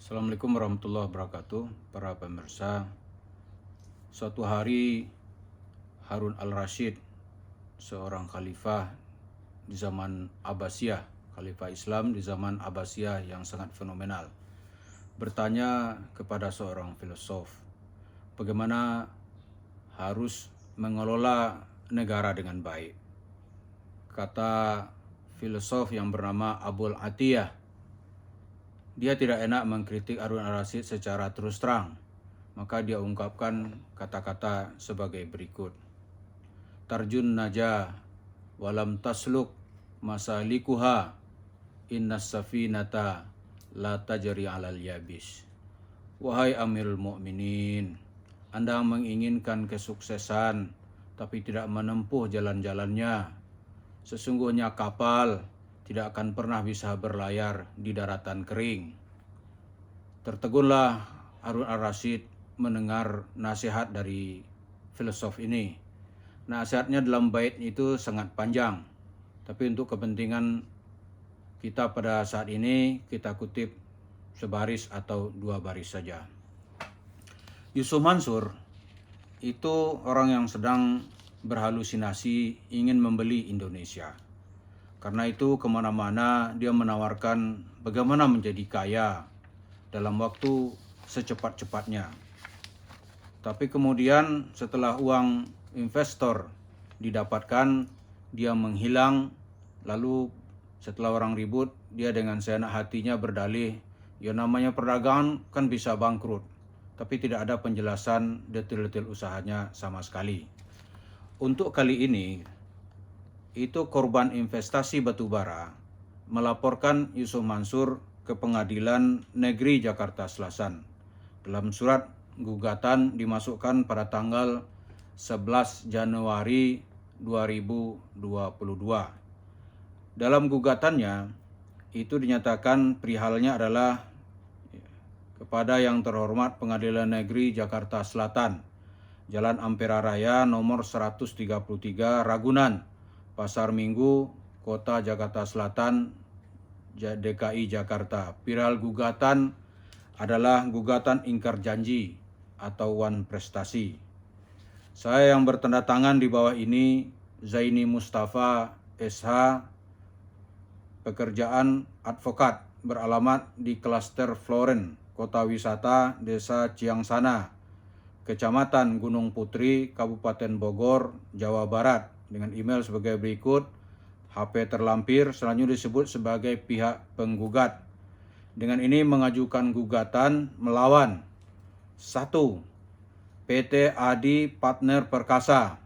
Assalamualaikum warahmatullahi wabarakatuh, para pemirsa. Suatu hari Harun al-Rashid, seorang khalifah di zaman Abbasiyah, khalifah Islam di zaman Abbasiyah yang sangat fenomenal, bertanya kepada seorang filosof, bagaimana harus mengelola negara dengan baik. Kata filosof yang bernama Abul Atiyah, dia tidak enak mengkritik Harun al-Rashid secara terus terang, maka dia ungkapkan kata-kata sebagai berikut. Tarjun naja walam tasluk masalikuha innas safinata la tajri alal yabis. Wahai Amirul Mukminin, Anda menginginkan kesuksesan tapi tidak menempuh jalan-jalannya. Sesungguhnya kapal tidak akan pernah bisa berlayar di daratan kering. Tertegunlah Harun al-Rashid mendengar nasihat dari filosof ini. Nasihatnya dalam bait itu sangat panjang, tapi untuk kepentingan kita pada saat ini kita kutip sebaris atau dua baris saja. Yusuf Mansur itu orang yang sedang berhalusinasi ingin membeli Indonesia. Karena itu kemana-mana dia menawarkan bagaimana menjadi kaya dalam waktu secepat-cepatnya. Tapi kemudian setelah uang investor didapatkan, dia menghilang. Lalu setelah orang ribut, dia dengan seenak hatinya berdalih, ya namanya perdagangan kan bisa bangkrut. Tapi tidak ada penjelasan detail-detail usahanya sama sekali. Untuk kali ini, itu korban investasi batubara melaporkan Yusuf Mansur ke Pengadilan Negeri Jakarta Selatan. Dalam surat gugatan dimasukkan pada tanggal 11 Januari 2022. Dalam gugatannya itu dinyatakan perihalnya adalah kepada yang terhormat Pengadilan Negeri Jakarta Selatan, Jalan Ampera Raya nomor 133 Ragunan, Pasar Minggu, Kota Jakarta Selatan, DKI Jakarta. Perihal gugatan adalah gugatan ingkar janji atau wan prestasi. Saya yang bertanda tangan di bawah ini, Zaini Mustafa SH, pekerjaan advokat, beralamat di Klaster Floren, Kota Wisata, Desa Ciangsana, Kecamatan Gunung Putri, Kabupaten Bogor, Jawa Barat, dengan email sebagai berikut. HP terlampir, selanjutnya disebut sebagai pihak penggugat. Dengan ini mengajukan gugatan melawan 1. PT Adi Partner Perkasa,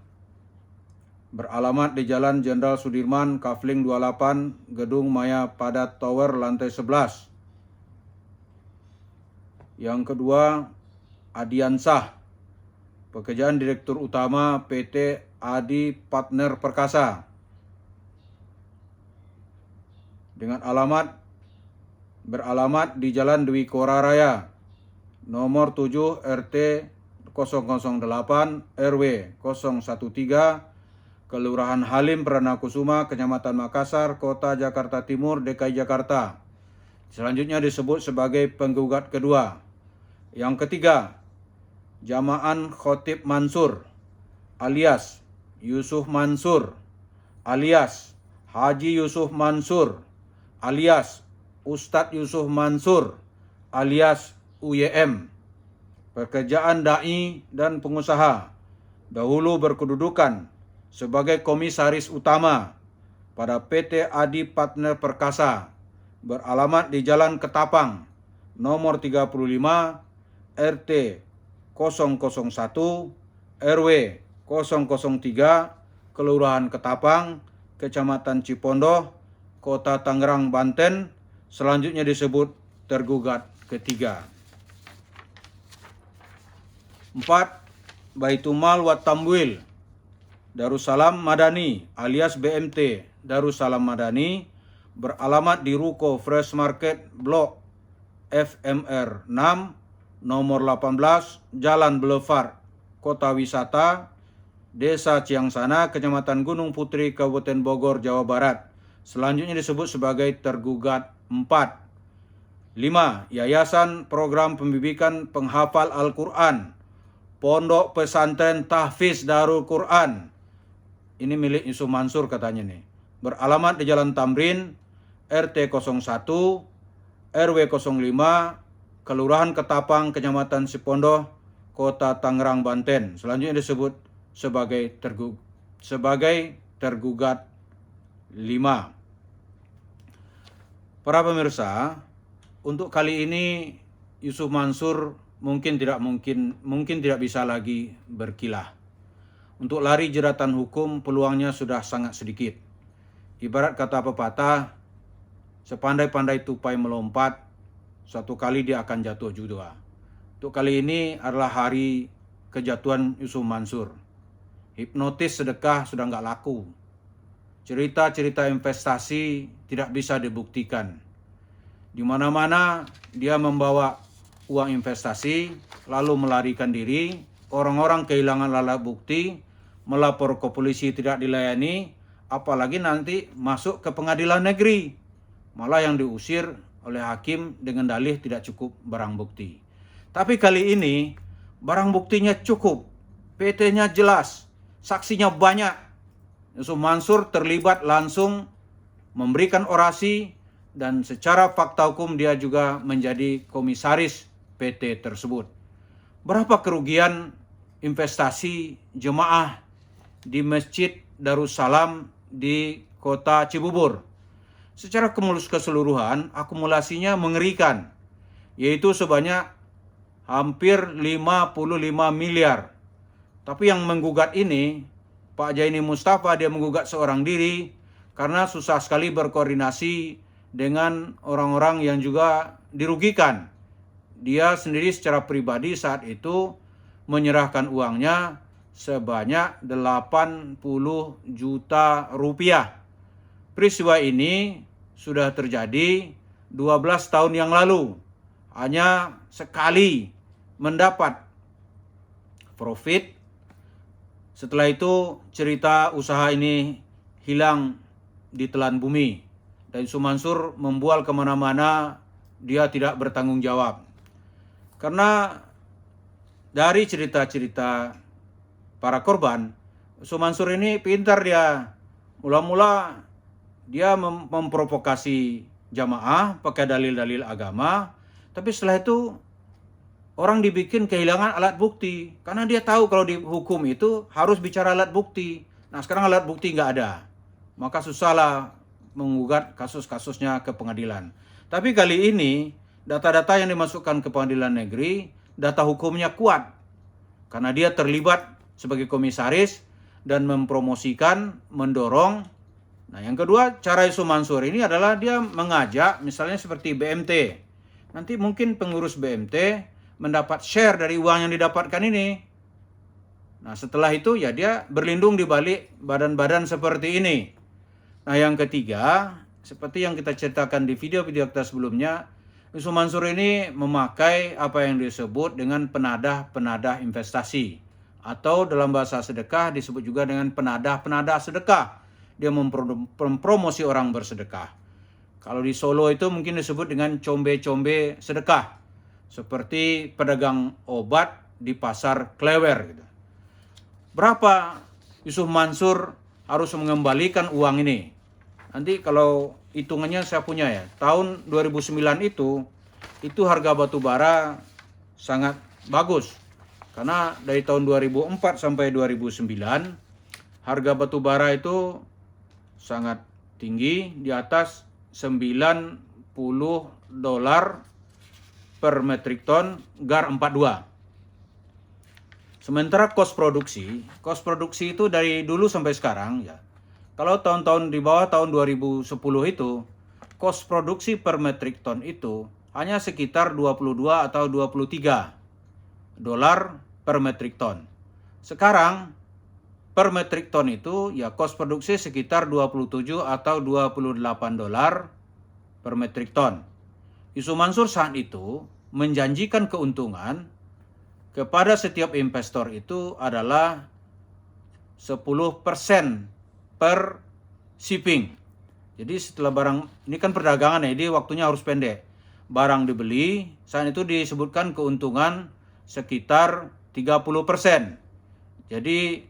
beralamat di Jalan Jenderal Sudirman, Kafling 28, Gedung Maya Padat Tower, lantai 11. Yang kedua, Adiansah, pekerjaan Direktur Utama PT Adi Partner Perkasa, dengan beralamat di Jalan Dwi Kora Raya, nomor 7 RT 008 RW 013, Kelurahan Halim Perdana Kusuma, Kecamatan Makassar, Kota Jakarta Timur, DKI Jakarta. Selanjutnya disebut sebagai penggugat kedua. Yang ketiga, Jamaan Khotib Mansur alias Yusuf Mansur alias Haji Yusuf Mansur alias Ustadz Yusuf Mansur alias UYM, pekerjaan dai dan pengusaha, dahulu berkedudukan sebagai komisaris utama pada PT Adi Partner Perkasa, beralamat di Jalan Ketapang nomor 35 RT 001 RW 003, Kelurahan Ketapang, Kecamatan Cipondoh, Kota Tangerang, Banten. Selanjutnya disebut tergugat ketiga. 4. Baitumal wa Tamwil Darussalam Madani alias BMT Darussalam Madani, beralamat di Ruko Fresh Market Blok FMR 6 nomor 18 Jalan Boulevard, Kota Wisata, Desa Ciangsana, Kecamatan Gunung Putri, Kabupaten Bogor, Jawa Barat. Selanjutnya disebut sebagai tergugat 4. 5. Yayasan Program Pembibikan Penghafal Al-Quran, Pondok Pesantren Tahfiz Darul Quran. Ini milik Yusuf Mansur katanya nih. Beralamat di Jalan Tamrin, RT 01, RW 05, Kelurahan Ketapang, Kecamatan Sipondoh, Kota Tangerang, Banten. Selanjutnya disebut sebagai tergugat 5. Para pemirsa, untuk kali ini Yusuf Mansur mungkin tidak bisa lagi berkilah. Untuk lari jeratan hukum peluangnya sudah sangat sedikit. Ibarat kata pepatah, sepandai-pandai tupai melompat, suatu kali dia akan jatuh juga. Untuk kali ini adalah hari kejatuhan Yusuf Mansur. Hipnotis sedekah sudah nggak laku. Cerita-cerita investasi tidak bisa dibuktikan. Di mana-mana dia membawa uang investasi, lalu melarikan diri. Orang-orang kehilangan alat bukti, melapor ke polisi tidak dilayani, apalagi nanti masuk ke pengadilan negeri. Malah yang diusir oleh hakim dengan dalih tidak cukup barang bukti. Tapi kali ini barang buktinya cukup, PT-nya jelas, saksinya banyak. Yusuf Mansur terlibat langsung memberikan orasi dan secara fakta hukum dia juga menjadi komisaris PT tersebut. Berapa kerugian investasi jemaah di Masjid Darussalam di Kota Cibubur? Secara keseluruhan akumulasinya mengerikan, yaitu sebanyak hampir 55 miliar. Tapi yang menggugat ini Pak Jaini Mustafa, dia menggugat seorang diri karena susah sekali berkoordinasi dengan orang-orang yang juga dirugikan. Dia sendiri secara pribadi saat itu menyerahkan uangnya sebanyak 80 juta rupiah. Peristiwa ini sudah terjadi 12 tahun yang lalu. Hanya sekali mendapat profit. Setelah itu cerita usaha ini hilang di telan bumi. Dan Yusuf Mansur membual kemana-mana, dia tidak bertanggung jawab. Karena dari cerita-cerita para korban, Yusuf Mansur ini pintar dia. Mula-mula dia memprovokasi jamaah pakai dalil-dalil agama. Tapi setelah itu orang dibikin kehilangan alat bukti. Karena dia tahu kalau di hukum itu harus bicara alat bukti. Nah sekarang alat bukti nggak ada. Maka susahlah mengugat kasus-kasusnya ke pengadilan. Tapi kali ini data-data yang dimasukkan ke pengadilan negeri, data hukumnya kuat. Karena dia terlibat sebagai komisaris dan mempromosikan, mendorong. Nah yang kedua, cara Yusuf Mansur ini adalah dia mengajak misalnya seperti BMT. Nanti mungkin pengurus BMT mendapat share dari uang yang didapatkan ini. Nah setelah itu ya dia berlindung di balik badan-badan seperti ini. Nah yang ketiga, seperti yang kita ceritakan di video-video kita sebelumnya, Yusuf Mansur ini memakai apa yang disebut dengan penadah-penadah investasi. Atau dalam bahasa sedekah disebut juga dengan penadah-penadah sedekah. Dia mempromosi orang bersedekah. Kalau di Solo itu mungkin disebut dengan combe-combe sedekah. Seperti pedagang obat di pasar Klewer. Gitu. Berapa Yusuf Mansur harus mengembalikan uang ini? Nanti kalau hitungannya saya punya ya. Tahun 2009 itu harga batu bara sangat bagus. Karena dari tahun 2004 sampai 2009 harga batu bara itu sangat tinggi, di atas $90 per metrik ton GAR 42. Sementara kos produksi itu dari dulu sampai sekarang ya. Kalau tahun-tahun di bawah tahun 2010 itu, kos produksi per metrik ton itu hanya sekitar 22 atau 23 dolar per metrik ton. Sekarang per metrik ton itu ya kos produksi sekitar 27 atau 28 dolar per metrik ton. Yusuf Mansur saat itu menjanjikan keuntungan kepada setiap investor itu adalah 10% per shipping. Jadi setelah barang, ini kan perdagangan ya, jadi waktunya harus pendek. barang dibeli, saat itu disebutkan keuntungan sekitar 30%. Jadi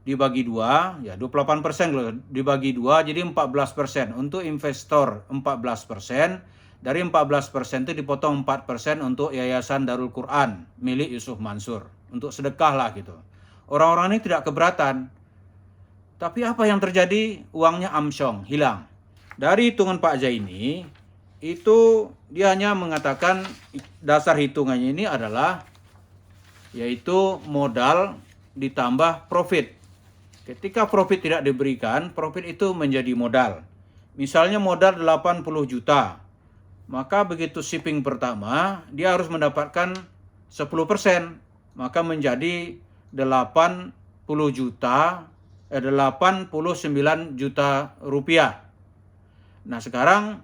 dibagi 2, ya 28% dibagi 2 jadi 14%. Untuk investor 14%, dari 14% itu dipotong 4% untuk Yayasan Darul Quran milik Yusuf Mansur. Untuk sedekah lah gitu. Orang-orang ini tidak keberatan. Tapi apa yang terjadi? Uangnya amsyong, hilang. Dari hitungan Pak Zaini, itu dia hanya mengatakan dasar hitungannya ini adalah yaitu modal ditambah profit. Ketika profit tidak diberikan, profit itu menjadi modal. Misalnya modal 80 juta, maka begitu shipping pertama, dia harus mendapatkan 10%, maka menjadi 89 juta rupiah. Nah sekarang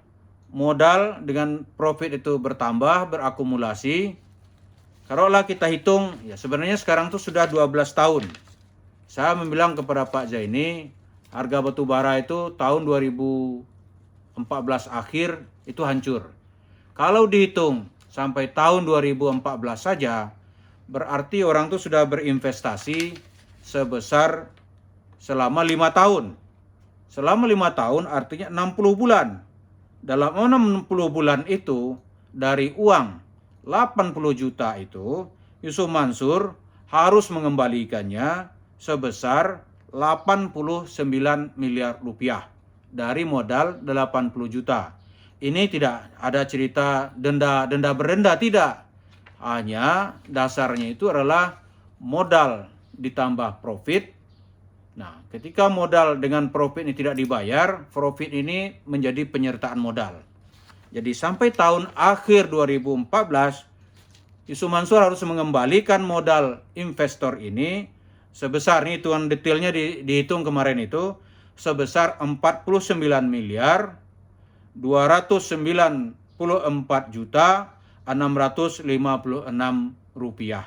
modal dengan profit itu bertambah, berakumulasi. Kalaulah kita hitung, ya sebenarnya sekarang tuh sudah 12 tahun. Saya membilang kepada Pak Zaini, harga batu bara itu tahun 2014 akhir itu hancur. Kalau dihitung sampai tahun 2014 saja, berarti orang itu sudah berinvestasi sebesar selama 5 tahun. Selama 5 tahun artinya 60 bulan. Dalam 60 bulan itu, dari uang 80 juta itu, Yusuf Mansur harus mengembalikannya sebesar 89 miliar rupiah dari modal 80 juta. Ini tidak ada cerita denda berenda, tidak. Hanya dasarnya itu adalah modal ditambah profit. Nah, ketika modal dengan profit ini tidak dibayar, profit ini menjadi penyertaan modal. Jadi sampai tahun akhir 2014, Yusuf Mansur harus mengembalikan modal investor ini sebesar, ini hitungan detailnya dihitung kemarin itu, sebesar 49 miliar 294 juta 656 rupiah.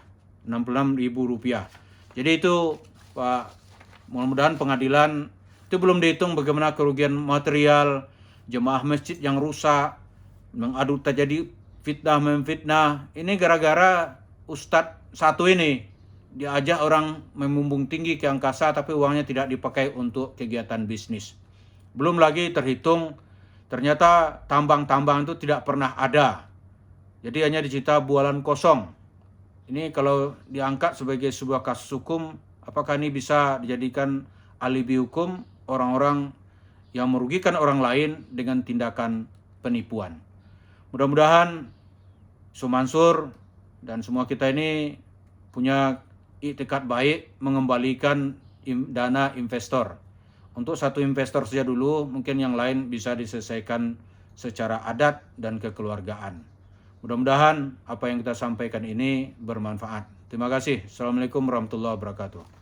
66 ribu rupiah. Jadi itu Pak, mudah-mudahan pengadilan itu belum dihitung bagaimana kerugian material, jemaah masjid yang rusak, mengadu terjadi fitnah memfitnah. Ini gara-gara ustadz satu ini diajak orang memumbung tinggi ke angkasa tapi uangnya tidak dipakai untuk kegiatan bisnis. Belum lagi terhitung ternyata tambang-tambang itu tidak pernah ada. Jadi hanya dicerita bualan kosong. Ini kalau diangkat sebagai sebuah kasus hukum, apakah ini bisa dijadikan alibi hukum orang-orang yang merugikan orang lain dengan tindakan penipuan. Mudah-mudahan Yusuf Mansur dan semua kita ini punya iktikad baik mengembalikan dana investor. Untuk satu investor saja dulu, mungkin yang lain bisa diselesaikan secara adat dan kekeluargaan. Mudah-mudahan apa yang kita sampaikan ini bermanfaat. Terima kasih. Assalamualaikum warahmatullahi wabarakatuh.